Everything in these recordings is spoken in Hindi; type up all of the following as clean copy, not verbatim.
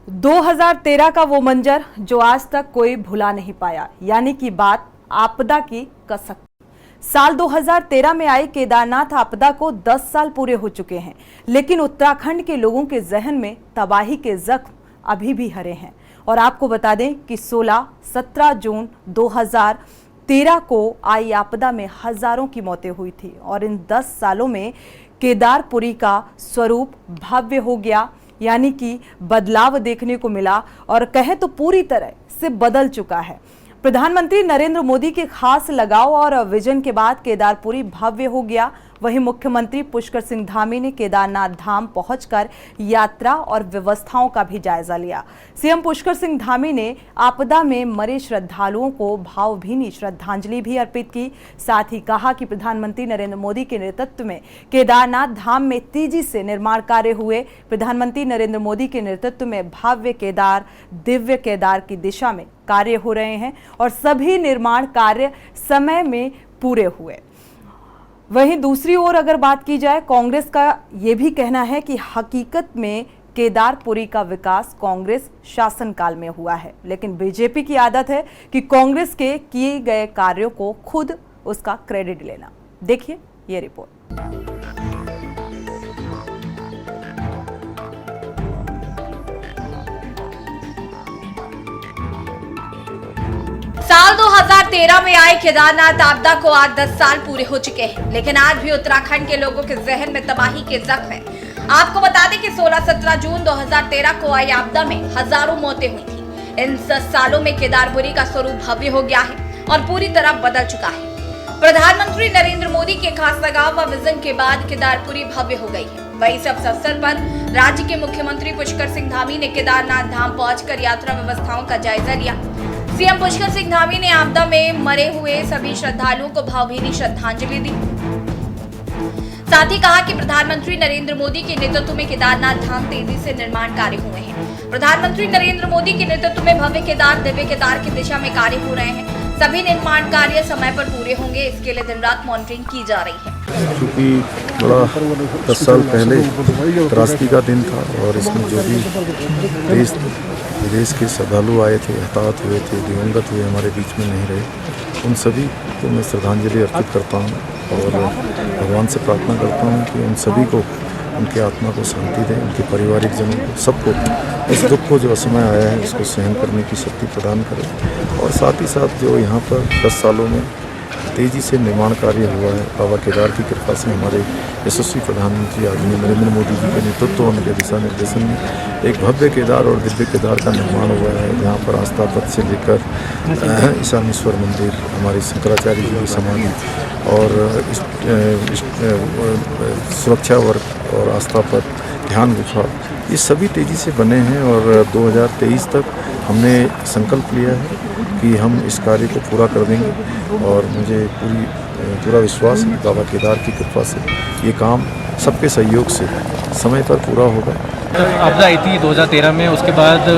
2013 का वो मंजर जो आज तक कोई भुला नहीं पाया, यानी कि बात आपदा की कसक। साल 2013 में आई केदारनाथ आपदा को 10 साल पूरे हो चुके हैं, लेकिन उत्तराखंड के लोगों के जहन में तबाही के जख्म अभी भी हरे हैं। और आपको बता दें कि 16-17 जून 2013 को आई आपदा में हजारों की मौतें हुई थी और इन 10 सालों में केदारपुरी का स्वरूप भव्य हो गया, यानी कि बदलाव देखने को मिला और कहें तो पूरी तरह से बदल चुका है। प्रधानमंत्री नरेंद्र मोदी के खास लगाव और विजन के बाद केदारपुरी भव्य हो गया। वहीं मुख्यमंत्री पुष्कर सिंह धामी ने केदारनाथ धाम पहुंचकर यात्रा और व्यवस्थाओं का भी जायजा लिया। सीएम पुष्कर सिंह धामी ने आपदा में मरे श्रद्धालुओं को भावभीनी श्रद्धांजलि भी अर्पित की। साथ ही कहा कि प्रधानमंत्री नरेंद्र मोदी के नेतृत्व में केदारनाथ धाम में तेजी से निर्माण कार्य हुए। प्रधानमंत्री नरेंद्र मोदी के नेतृत्व में भव्य केदार, दिव्य केदार की दिशा में कार्य हो रहे हैं और सभी निर्माण कार्य समय में पूरे हुए। वहीं दूसरी ओर अगर बात की जाए, कांग्रेस का यह भी कहना है कि हकीकत में केदारपुरी का विकास कांग्रेस शासनकाल में हुआ है, लेकिन बीजेपी की आदत है कि कांग्रेस के किए गए कार्यों को खुद उसका क्रेडिट लेना। देखिए ये रिपोर्ट। साल 2013 में आए केदारनाथ आपदा को आज 10 साल पूरे हो चुके हैं, लेकिन आज भी उत्तराखंड के लोगों के जहन में तबाही के जख्म हैं। आपको बता दें कि 16-17 जून 2013 को आई आपदा में हजारों मौतें हुई थी। इन 10 सालों में केदारपुरी का स्वरूप भव्य हो गया है और पूरी तरह बदल चुका है। प्रधानमंत्री नरेंद्र मोदी के खास लगाव व विजन के बाद केदारपुरी भव्य हो गई है। वहीं इस अवसर पर राज्य के मुख्यमंत्री पुष्कर सिंह धामी ने केदारनाथ धाम पहुंचकर यात्रा व्यवस्थाओं का जायजा लिया। सीएम पुष्कर सिंह धामी ने आपदा में मरे हुए सभी श्रद्धालुओं को भावभीनी श्रद्धांजलि दी। साथ ही कहा कि प्रधानमंत्री नरेंद्र मोदी के नेतृत्व में केदारनाथ धाम तेजी से निर्माण कार्य हुए हैं। प्रधानमंत्री नरेंद्र मोदी के नेतृत्व में भव्य केदार, दिव्य केदार की दिशा में कार्य हो रहे हैं। सभी निर्माण कार्य समय पर पूरे होंगे, इसके लिए दिन रात मॉनिटरिंग की जा रही है। क्योंकि बड़ा 10 साल पहले त्रासदी का दिन था और इसमें जो भी देश विदेश के श्रद्धालु आए थे, हताहत हुए थे, दिवंगत हुए, हमारे बीच में नहीं रहे, उन सभी को मैं श्रद्धांजलि अर्पित करता हूँ और भगवान से प्रार्थना करता हूँ कि उन सभी को, उनके आत्मा को शांति दें, उनके पारिवारिक जनों को, सबको इस दुख को जो असमय आया है उसको सहन करने की शक्ति प्रदान करें। और साथ ही साथ जो यहाँ पर 10 सालों में तेज़ी से निर्माण कार्य हुआ है, बाबा केदार की कृपा से हमारे यशस्वी प्रधानमंत्री आदरणीय नरेंद्र मोदी जी के नेतृत्व और उनके दिशा निर्देशन में एक भव्य केदार और दिव्य केदार का निर्माण हुआ है, जहाँ पर आस्था पथ से लेकर ईशानेश्वर मंदिर, हमारे शंकराचार्य जी की समाधि और सुरक्षा वर्ग और आस्था पथ, ध्यान गुफा, ये सभी तेज़ी से बने हैं। और 2023 तक हमने संकल्प लिया है कि हम इस कार्य को पूरा कर देंगे और मुझे पूरा विश्वास है बाबा केदार की कृपा से ये काम सबके सहयोग से समय पर पूरा होगा। आपदा आई थी 2013 में, उसके बाद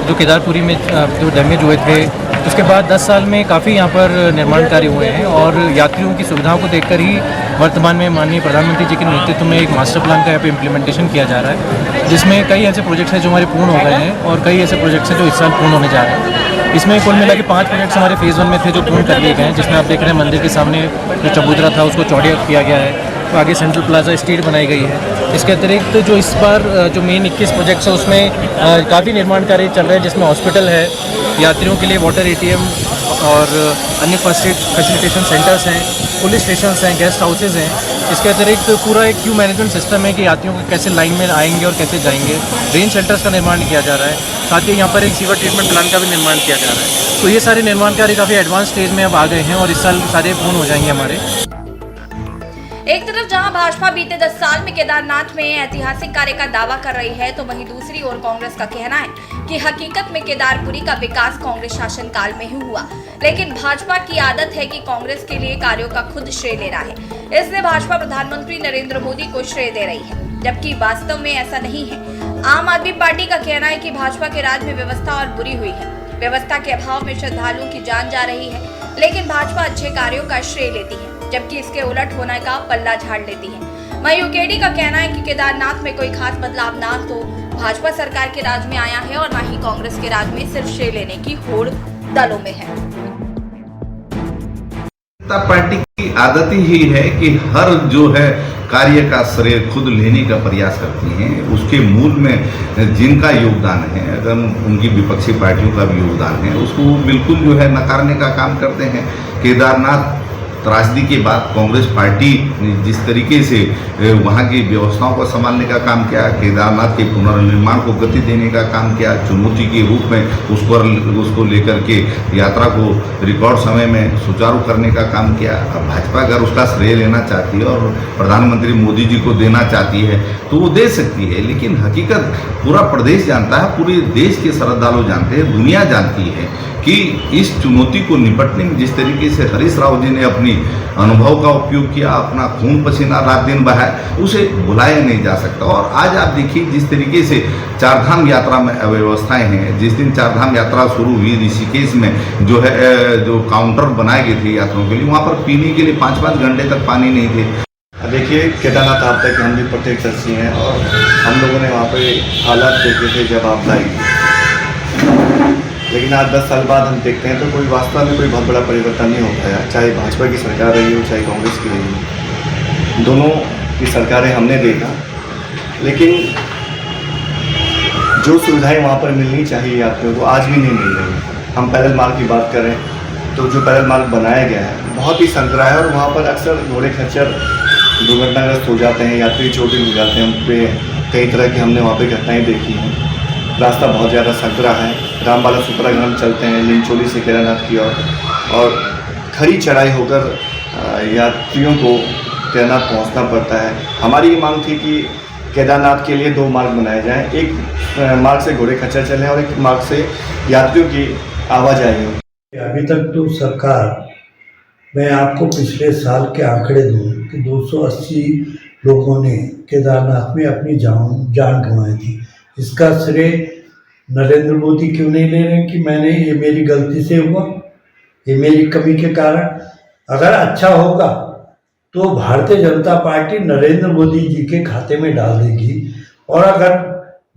जो केदारपुरी में जो डैमेज हुए थे, उसके बाद 10 साल में काफ़ी यहाँ पर निर्माण कार्य हुए हैं और यात्रियों की सुविधाओं को देखकर ही वर्तमान में माननीय प्रधानमंत्री जी के नेतृत्व में एक मास्टर प्लान का यहाँ पे इम्प्लीमेंटेशन किया जा रहा है, जिसमें कई ऐसे प्रोजेक्ट्स हैं जो हमारे पूर्ण हो गए हैं और कई ऐसे प्रोजेक्ट्स हैं जो इस साल पूर्ण होने जा रहे हैं। इसमें कुल मिला के 5 प्रोजेक्ट्स हमारे फेज़ 1 में थे जो पूर्ण कर लिए गए हैं, जिसमें आप देख रहे हैं मंदिर के सामने जो चबूतरा था उसको चौड़ा किया गया है, तो आगे सेंट्रल प्लाजा स्ट्रीट बनाई गई है। इसके अतिरिक्त जो इस बार जो मेन 21 प्रोजेक्ट्स है उसमें काफ़ी निर्माण कार्य चल रहे हैं, जिसमें हॉस्पिटल है, यात्रियों के लिए वाटर ATM और अन्य फर्स्ट एड फैसिलिटेशन सेंटर्स हैं, पुलिस स्टेशंस हैं, गेस्ट हाउसेज हैं। इसके अतिरिक्त पूरा एक क्यू मैनेजमेंट सिस्टम है कि यात्रियों को कैसे लाइन में आएंगे और कैसे जाएंगे। रेंज शेल्टर्स का निर्माण किया जा रहा है, साथ ही यहाँ पर एक सीवर ट्रीटमेंट प्लान का भी निर्माण किया जा रहा है। तो ये सारे निर्माण कार्य काफ़ी एडवांस स्टेज में अब आ गए हैं और इस साल सारे पूर्ण हो जाएंगे हमारे। एक तरफ जहां भाजपा बीते 10 साल में केदारनाथ में ऐतिहासिक कार्य का दावा कर रही है, तो वहीं दूसरी ओर कांग्रेस का कहना है कि हकीकत में केदारपुरी का विकास कांग्रेस शासनकाल में ही हुआ, लेकिन भाजपा की आदत है कि कांग्रेस के लिए कार्यों का खुद श्रेय लेना है, इसलिए भाजपा प्रधानमंत्री नरेंद्र मोदी को श्रेय दे रही है, जबकि वास्तव में ऐसा नहीं है। आम आदमी पार्टी का कहना है कि भाजपा के राज में व्यवस्था और बुरी हुई है, व्यवस्था के अभाव में श्रद्धालुओं की जान जा रही है, लेकिन भाजपा अच्छे कार्यों का श्रेय लेती है, जबकि इसके उलट होने का पल्ला झाड़ लेती है। वहीं यूकेडी का कहना है कि केदारनाथ में कोई खास बदलाव ना हो, भाजपा सरकार के राज में आया है और न ही कांग्रेस के राज में सिर्फ श्रेय लेने की होड़ दलों में है। जनता पार्टी की आदत ही है कि हर जो है कार्य का श्रेय खुद लेने का प्रयास करती हैं। उसके मूल में जिनका योगदान है, अगर उनकी विपक्षी पार्टियों का भी योगदान है, उसको बिल्कुल जो है नकारने का काम करते हैं। केदारनाथ त्रासदी के बाद कांग्रेस पार्टी ने जिस तरीके से वहाँ की व्यवस्थाओं को संभालने का काम किया, केदारनाथ के पुनर्निर्माण को गति देने का काम किया, चुनौती के रूप में उसको लेकर के यात्रा को रिकॉर्ड समय में सुचारू करने का काम किया। अब भाजपा अगर उसका श्रेय लेना चाहती है और प्रधानमंत्री मोदी जी को देना चाहती है तो वो दे सकती है, लेकिन हकीकत पूरा प्रदेश जानता है, पूरे देश के श्रद्धालु जानते हैं, दुनिया जानती है कि इस चुनौती को निपटने में जिस तरीके से हरीश राव जी ने अपनी अनुभव का उपयोग किया, अपना खून पसीना रात दिन बहाया, उसे भुलाया नहीं जा सकता। और आज आप देखिए जिस तरीके से चारधाम यात्रा में अव्यवस्थाएं हैं, जिस दिन चारधाम यात्रा शुरू हुई ऋषिकेश में जो है जो काउंटर बनाए गए थे यात्रियों के लिए, वहाँ पर पीने के लिए 5-5 घंटे तक पानी नहीं थे। देखिए केदारनाथ आपदा के हम भी प्रत्यक्षदर्शी हैं और हम लोगों ने वहाँ पे हालात देखे थे जब आपदा आई, लेकिन आज 10 साल बाद हम देखते हैं तो कोई वास्तव में कोई बहुत बड़ा परिवर्तन नहीं होता है। चाहे भाजपा की सरकार रही हो, चाहे कांग्रेस की रही हो, दोनों की सरकारें हमने देखा, लेकिन जो सुविधाएं वहाँ पर मिलनी चाहिए यात्रियों को आज भी नहीं मिल रही। हम पैदल मार्ग की बात करें तो जो पैदल मार्ग बनाया गया है बहुत ही संकरा है और वहाँ पर अक्सर घोड़े खच्चर दुर्घटनाग्रस्त हो जाते हैं, यात्री चोटिल हो जाते हैं। उन पर कई तरह की हमने वहाँ पे घटनाएँ देखी हैं। रास्ता बहुत ज़्यादा संकरा है। रामबाला सुपरग हम चलते हैं लिंचोली से केदारनाथ की ओर और खड़ी चढ़ाई होकर यात्रियों को केदारनाथ पहुंचना पड़ता है। हमारी ये मांग थी कि केदारनाथ के लिए 2 मार्ग बनाए जाएं, एक मार्ग से घोड़े खच्चर चलें और एक मार्ग से यात्रियों की आवाजाही हो। अभी तक तो सरकार, मैं आपको पिछले साल के आंकड़े दूँ कि 280 लोगों ने केदारनाथ में अपनी जान गंवाई थी। इसका श्रेय नरेंद्र मोदी क्यों नहीं ले रहे कि मैंने ये मेरी गलती से हुआ, ये मेरी कमी के कारण। अगर अच्छा होगा तो भारतीय जनता पार्टी नरेंद्र मोदी जी के खाते में डाल देगी और अगर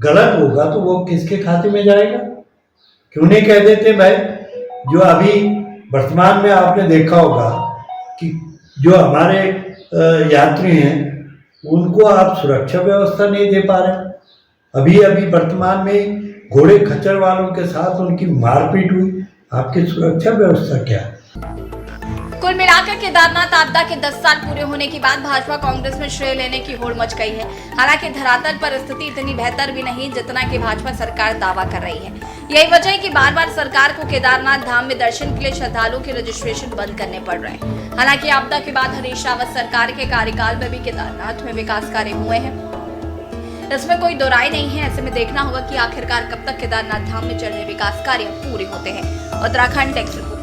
गलत होगा तो वो किसके खाते में जाएगा? क्यों नहीं कह देते भाई? जो अभी वर्तमान में आपने देखा होगा कि जो हमारे यात्री हैं उनको आप सुरक्षा व्यवस्था नहीं दे पा रहे। अभी वर्तमान में घोड़े खच्चर वालों के साथ उनकी मारपीट हुई, आपकी सुरक्षा व्यवस्था क्या है? कुल मिलाकर केदारनाथ आपदा के 10 साल पूरे होने के बाद भाजपा कांग्रेस में श्रेय लेने की होड़ मच गई है। हालांकि धरातल पर स्थिति इतनी बेहतर भी नहीं जितना कि भाजपा सरकार दावा कर रही है। यही वजह है कि बार बार सरकार को केदारनाथ धाम में दर्शन के लिए श्रद्धालुओं के रजिस्ट्रेशन बंद करने पड़ रहे हैं। हालांकि आपदा के बाद हरीश रावत सरकार के कार्यकाल में भी केदारनाथ में विकास कार्य हुए हैं, इसमें कोई दो राय नहीं है। ऐसे में देखना होगा कि आखिरकार कब तक केदारनाथ धाम में चल रहे विकास कार्य पूरे होते हैं। उत्तराखंड टेक्स्ट